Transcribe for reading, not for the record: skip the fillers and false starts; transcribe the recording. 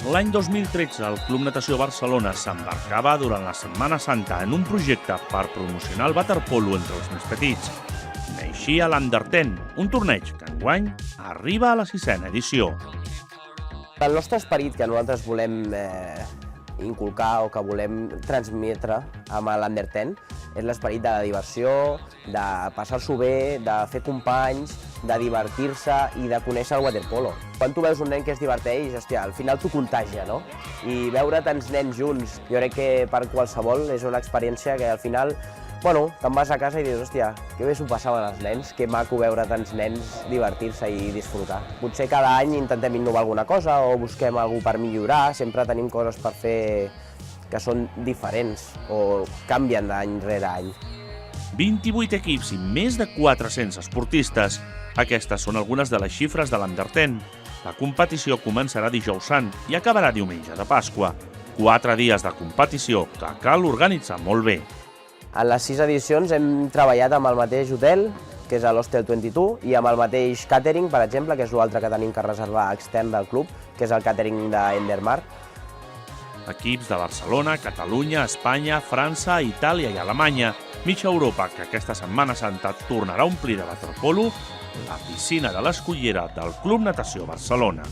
L'any 2013, el Club Natació Barcelona s'embarcava durant la Setmana Santa en un projecte per promocionar el waterpolo entre els més petits. Naixia l'Under 10, un torneig que enguany arriba a la 6a edició. El nostre esperit que nosaltres volem inculcar o que volem transmetre amb l'Under 10 és l'esperit de la diversió, de passar-s'ho bé, de fer companys, de divertir-se i de conèixer el waterpolo. Quan tu veus un nen que es diverteix, hòstia, al final t'ho contagia, no? I veure tants nens junts, jo crec que per qualsevol és una experiència que al final, bueno, te'n vas a casa i dius, hòstia, que bé s'ho passaven els nens, que maco veure tants nens divertir-se i disfrutar. Potser cada any intentem innovar alguna cosa o busquem alguna cosa per millorar, sempre tenim coses per fer que són diferents o canvien d'any rere any. 28 equips i més de 400 esportistes. Aquestes són algunes de les xifres de l'Under 10. La competició començarà dijous sant i acabarà diumenge de Pasqua. 4 dies de competició que cal organitzar molt bé. En les 6 edicions hem treballat amb el mateix hotel, que és l'Hostel 22, i amb el mateix càtering, per exemple, que és l'altre que tenim que reservar extern del club, que és el càtering d'Endermar. Equips de Barcelona, Catalunya, Espanya, França, Itàlia i Alemanya. Mitja Europa, que aquesta Setmana Santa tornarà a omplir de waterpolo la piscina de l'Escullera del Club Natació Barcelona.